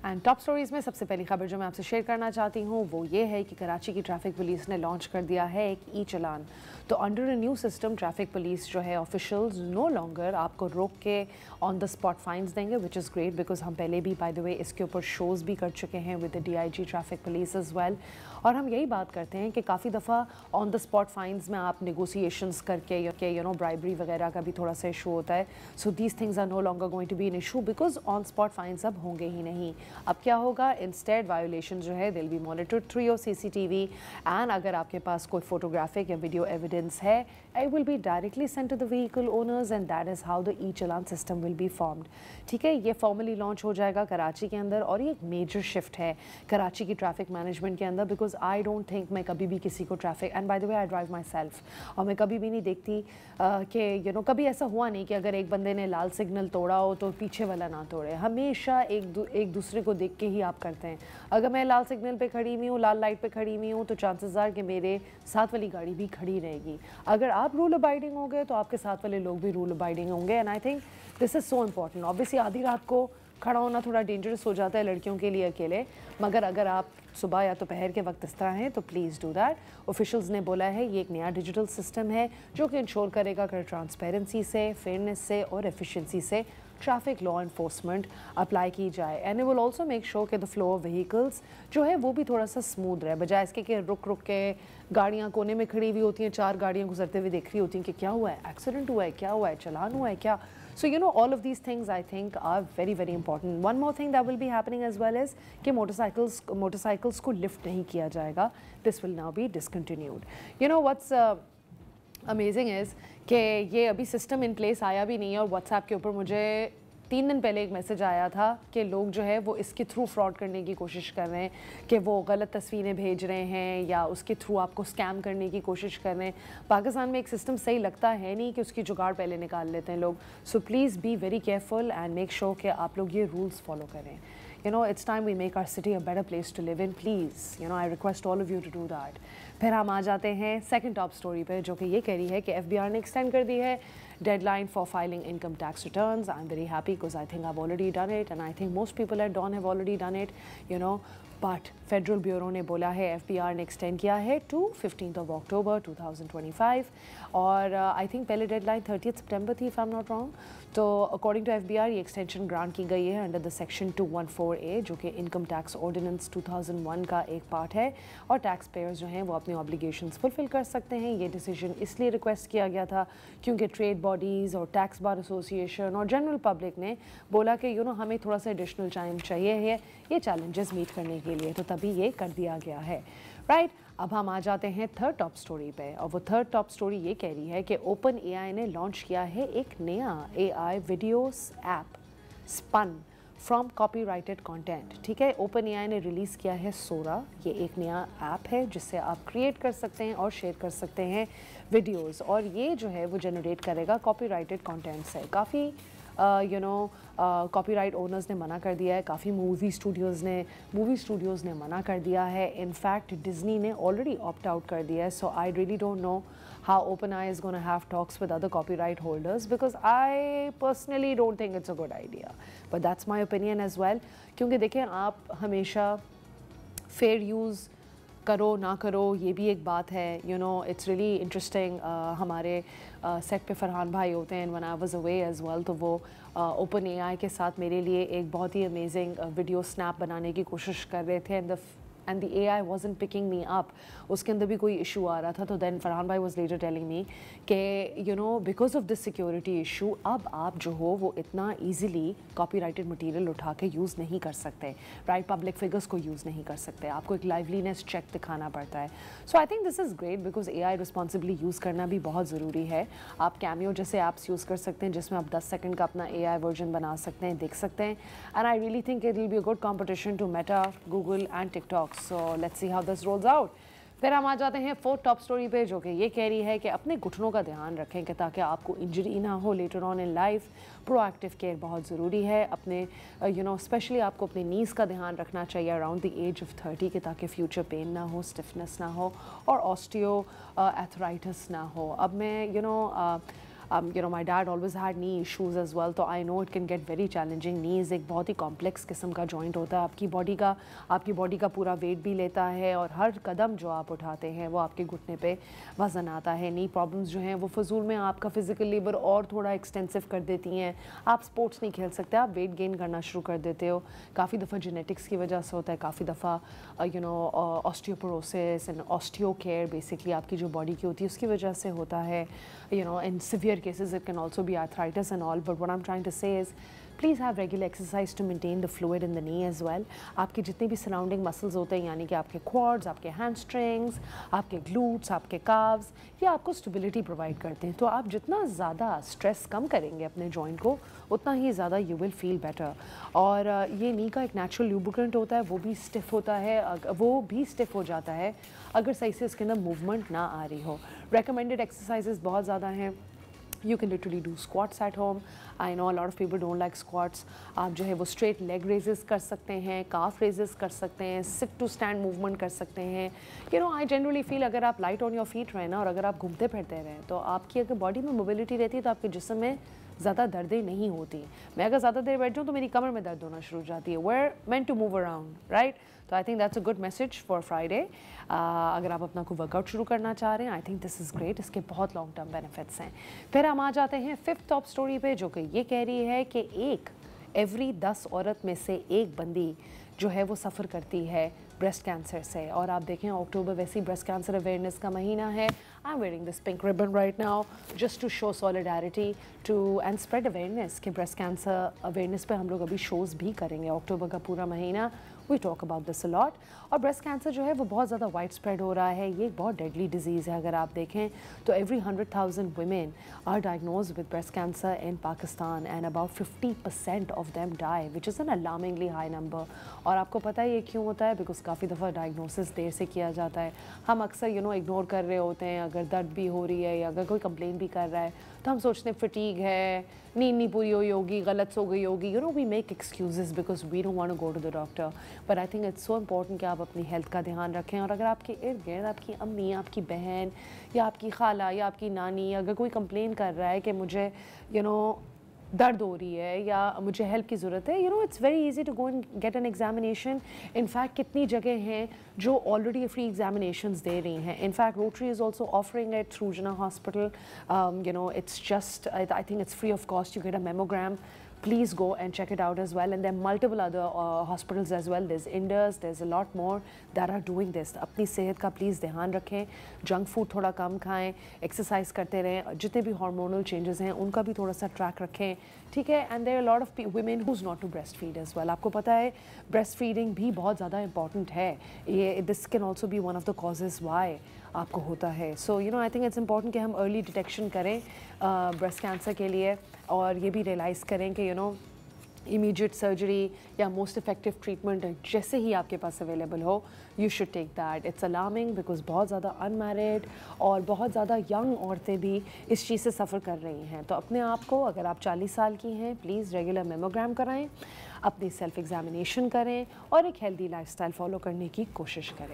And top stories में सबसे पहली खबर जो मैं आपसे शेयर करना चाहती हूँ वो ये है कि कराची की ट्रैफिक पुलिस ने लॉन्च कर दिया है एक ई चलान। तो under a new system traffic police जो है ऑफिशियल्स नो लॉन्गर आपको रोक के ऑन द स्पॉट फाइन्स देंगे, विच इज़ ग्रेट बिकॉज हम पहले भी बाय द वे इसके ऊपर शोज़ भी कर चुके हैं with the DIG traffic police as well. और हम यही बात करते हैं कि काफ़ी दफ़ा ऑन द स्पॉट फाइन्स में आप नेगोशिएशंस करके ब्राइबरी वगैरह का भी थोड़ा सा इशू होता है। So these things are no longer going to be an issue because on spot fines अब होंगे ही नहीं। अब क्या होगा, इंस्टेड वायोलेशन जो है दिल B monitored through your CCTV and अगर आपके पास कोई फोटोग्राफिक या वीडियो एविडेंस है it will be directly sent to the vehicle owners and that is how the e-challan system will be formed। ठीक है, ये फॉर्मली लॉन्च हो जाएगा कराची के अंदर और ये एक मेजर शिफ्ट है कराची की ट्रैफिक मैनेजमेंट के अंदर बिकॉज आई डोंट थिंक मैं कभी भी किसी को traffic and by the way I drive my self और मैं कभी भी नहीं देखती कि कभी ऐसा हुआ नहीं कि अगर एक बंदे ने लाल सिग्नल तोड़ा हो तो पीछे वाला ना तोड़े। हमेशा एक दूसरे को देख के ही आप करते हैं। अगर मैं लाल सिग्नल पे खड़ी हुई हूँ, लाल लाइट पे खड़ी हुई हूँ तो चांसेस आर कि मेरे साथ वाली गाड़ी भी खड़ी रहेगी। अगर आप रूल अबाइडिंग हो गए तो आपके साथ वाले लोग भी रूल अबाइडिंग होंगे and I think this is so important. Obviously आधी रात को खड़ा होना थोड़ा डेंजरस हो जाता है लड़कियों के लिए अकेले, मगर अगर आप सुबह या दोपहर के वक्त इस तरह हैं तो प्लीज़ डू दैट। ऑफिशियल्स ने बोला है ये एक नया डिजिटल सिस्टम है जो कि इंश्योर करेगा कि ट्रांसपेरेंसी से, फेयरनेस से और एफिशिएंसी से ट्रैफिक लॉ इन्फोर्समेंट अप्लाई की जाए and it will also make sure कि द फ्लो ऑफ व्हीकल्स जो है वो भी थोड़ा सा स्मूथ रहे, बजाय इसके कि रुक रुक के गाड़ियाँ कोने में खड़ी हुई होती हैं, 4 गाड़ियाँ गुजरते हुए देख रही होती हैं कि क्या हुआ है, एक्सीडेंट हुआ है, क्या हुआ है, चलान हुआ है क्या। So all of these things I think are very very important. One more thing that will be happening as well is कि motorcycles को lift नहीं किया जाएगा. This will now be discontinued. What's amazing is कि ये अभी system in place आया भी नहीं है और व्हाट्सएप के ऊपर मुझे 3 दिन पहले एक मैसेज आया था कि लोग जो है वो इसके थ्रू फ्रॉड करने की कोशिश कर रहे हैं, कि वो गलत तस्वीरें भेज रहे हैं या उसके थ्रू आपको स्कैम करने की कोशिश कर रहे हैं। पाकिस्तान में एक सिस्टम सही लगता है नहीं कि उसकी जुगाड़ पहले निकाल लेते हैं लोग। So please be very careful and make sure कि आप लोग ये रूल्स फॉलो करें। It's time we make our city a better place to live in. Please, I request all of you to do that. फिर हम आ जाते हैं second top story पे जो कि ये कह रही है कि FBR ने एक्सटेंड कर दी है deadline for filing income tax returns. I'm very happy because I think I've already done it and I think most people at Dawn have already done it, but federal bureau ने बोला है FBR ने extend किया है to 15th of October 2025 और I think पहले deadline 30th सितंबर थी if I am not wrong. तो अकॉर्डिंग टू FBR ये एक्सटेंशन ग्रांट की गई है अंडर द सेक्शन 214A जो कि इनकम टैक्स ऑर्डिनेंस 2001 का एक पार्ट है और टैक्स पेयर्स जो हैं वो अपने ऑब्लिगेशंस फुलफिल कर सकते हैं। ये डिसीजन इसलिए रिक्वेस्ट किया गया था क्योंकि ट्रेड बॉडीज़ और टैक्स बार एसोसिएशन और जनरल पब्लिक ने बोला कि हमें थोड़ा सा एडिशनल टाइम चाहिए है ये चैलेंजेस मीट करने के लिए, तो तभी ये कर दिया गया है। राइट, अब हम आ जाते हैं थर्ड टॉप स्टोरी पे और वो थर्ड टॉप स्टोरी ये कह रही है कि OpenAI ने लॉन्च किया है एक नया AI videos app spun from copyrighted content. ठीक है, OpenAI ने रिलीज़ किया है सोरा। ये एक नया ऐप है जिससे आप क्रिएट कर सकते हैं और शेयर कर सकते हैं वीडियोस और ये जो है वो जनरेट करेगा कॉपीराइटेड कंटेंट से। काफ़ी कॉपीराइट ओनर्स ने मना कर दिया है, काफ़ी मूवी स्टूडियोज़ ने मना कर दिया है। इनफैक्ट डिज्नी ने ऑलरेडी ऑप्ट आउट कर दिया है। So I really don't know how OpenAI is going to have talks with other copyright holders because I personally don't think it's a good idea, but that's my opinion as well। क्योंकि देखें, आप हमेशा fair use करो ना करो ये भी एक बात है। It's really interesting. हमारे सेट पे फरहान भाई होते हैं when I was away as well, तो वो OpenAI के साथ मेरे लिए एक बहुत ही अमेजिंग वीडियो स्नैप बनाने की कोशिश कर रहे थे and the AI wasn't picking me up। उसके अंदर भी कोई इशू आ रहा था, तो देन फरहान भाई was later telling me कि because of this security issue अब आप जो हो वो इतना easily copyrighted material उठा के यूज़ नहीं कर सकते, राइट, पब्लिक फिगर्स को यूज़ नहीं कर सकते, आपको एक लाइवलीनेस चेक दिखाना पड़ता है। So I think this is great because AI responsibly use करना भी बहुत ज़रूरी है। आप कैमियो जैसे ऐप्स यूज़ कर सकते हैं जिसमें आप 10 सेकंड का अपना AI वर्जन बना सकते हैं, देख सकते हैं and I really think it will be a good competition to Meta, Google and TikTok. So let's see how this rolls out। फिर हम आ जाते हैं फोर्थ टॉप स्टोरी पे जो कि ये कह रही है कि अपने घुटनों का ध्यान रखें कि ताकि आपको इंजरी ना हो later on in life. Proactive care बहुत ज़रूरी है। अपने स्पेशली आपको अपने नीज़ का ध्यान रखना चाहिए अराउंड द एज ऑफ 30 के ताकि फ्यूचर पेन ना हो, स्टिफनेस ना हो और ऑस्टियो एथराइटिस ना हो। अब मैं my dad always had knee issues as well, तो I know it can get very challenging. Knees एक बहुत ही कॉम्प्लेक्स किस्म का जॉइंट होता है, आपकी बॉडी का पूरा वेट भी लेता है, और हर कदम जो आप उठाते हैं वो आपके घुटने पे वज़न आता है। नी प्रॉब्लम्स जो हैं वो फजूल में आपका फिजिकल लेबर और थोड़ा एक्सटेंसिव कर देती हैं। आप स्पोर्ट्स नहीं खेल सकते, आप वेट गेन करना शुरू कर देते हो। काफ़ी दफ़ा जेनेटिक्स की वजह से होता है, काफ़ी दफ़ा osteoporosis and osteo care basically आपकी जो बॉडी की होती है उसकी वजह से होता है। In severe cases it can also be arthritis and all, but what I am trying to say is please have regular exercise to maintain the fluid in the knee as well. आपके जितने भी surrounding muscles होते हैं, यानी कि आपके quartz, आपके hamstrings, आपके ग्लूट्स, आपके काव्स, ये आपको स्टेबिलिटी प्रोवाइड करते हैं। तो आप जितना ज़्यादा स्ट्रेस कम करेंगे अपने जॉइंट को, उतना ही ज़्यादा यू विल फील बेटर। और ये नी का एक नेचुरल ल्यूब्रिकेंट होता है, वो भी स्टिफ होता है, वो भी स्टिफ हो जाता है अगर सही से इसके अंदर मूवमेंट ना आ रही हो। रेकमेंडेड एक्सरसाइजेज बहुत ज़्यादा हैं। You can literally do squats at home. I know a lot of people don't like squats. आप जो है वो straight leg raises कर सकते हैं, calf raises कर सकते हैं, sit to stand movement कर सकते हैं। I generally feel अगर आप light on your feet रहें ना, और अगर आप घूमते फिरते रहें, तो आपकी अगर बॉडी में मोबिलिटी रहती है तो आपके जिस्म में ज़्यादा दर्दें नहीं होती। मैं अगर ज़्यादा देर बैठ जाऊँ तो मेरी कमर में दर्द होना शुरू हो जाती है। We're meant to move around, right? तो I think that's a good message for Friday. अगर आप अपना कोई वर्कआउट शुरू करना चाह रहे हैं, आई थिंक दिस इज़ ग्रेट। इसके बहुत लॉन्ग टर्म बेनिफिट्स हैं। फिर हम आ जाते हैं फिफ्थ टॉप स्टोरी पे, जो कि ये कह रही है कि एक एवरी 10 औरत में से एक बंदी जो है वो सफ़र करती है ब्रेस्ट कैंसर से। और आप देखें अक्टूबर वैसे ही ब्रेस्ट कैंसर अवेयरनेस का महीना है। I am wearing this pink ribbon right now just to show solidarity to and spread awareness कि ब्रेस्ट कैंसर अवेयरनेस पे हम लोग अभी शोज़ भी करेंगे अक्टूबर का पूरा महीना। We talk about this a lot. और ब्रेस्ट कैंसर जो है वो बहुत ज़्यादा वाइड स्प्रेड हो रहा है। ये एक बहुत डेडली डिजीज़ है। अगर आप देखें तो every 100,000 women are diagnosed with breast cancer in Pakistan and about 50% of them die, which is an alarmingly high number. और आपको पता है ये क्यों होता है? बिकॉज काफ़ी दफ़ा डायग्नोसिस देर से किया जाता है। हम अक्सर इग्नोर कर रहे होते हैं। अगर दर्द भी हो रही है या अगर कोई कंप्लेन भी कर रहा है तो हम सोचते हैं फटीग है, नींद नहीं पूरी हुई होगी, गलत सो गई होगी। We make excuses because we don't want to go to the doctor. But I think it's so important कि आप अपनी हेल्थ का ध्यान रखें। और अगर आपके इर्द गिर्द आपकी अम्मी, आपकी बहन या आपकी खाला या आपकी नानी अगर कोई कंप्लेन कर रहा है कि मुझे दर्द हो रही है या मुझे हेल्प की ज़रूरत है, it's very easy to go and get an examination. In fact कितनी जगह हैं जो ऑलरेडी फ्री एग्जामिनेशंस दे रही हैं। In fact Rotary is also offering it through Jinnah hospital. It's just I think it's free of cost. You get a mammogram. Please go and check it out as well. And there are multiple other hospitals as well. There's Indus, there's a lot more that are doing this. अपनी सेहत का please ध्यान रखें, junk food थोड़ा कम खाएं, exercise करते रहें, जितने भी हार्मोनल चेंजेस हैं उनका भी थोड़ा सा ट्रैक रखें, ठीक है। And there are lot of women who's not to breastfeed as well. आपको पता है ब्रेस्ट फीडिंग भी बहुत ज़्यादा इंपॉर्टेंट है। ये this can also be one of the causes why आपको होता है। So I think it's important कि हम अर्ली डिटेक्शन करें ब्रेस्ट कैंसर के लिए, और ये भी रियलाइज़ करें कि इमीडिएट सर्जरी या मोस्ट इफेक्टिव ट्रीटमेंट जैसे ही आपके पास अवेलेबल हो, you should take that. It's alarming because बहुत ज़्यादा अनमैरिड और बहुत ज़्यादा यंग औरतें भी इस चीज़ से सफ़र कर रही हैं। तो अपने आप को, अगर आप 40 साल की हैं, प्लीज़ रेगुलर मेमोग्राम कराएं, अपनी सेल्फ एग्जामिनेशन करें और एक हेल्दी लाइफस्टाइल फॉलो करने की कोशिश करें।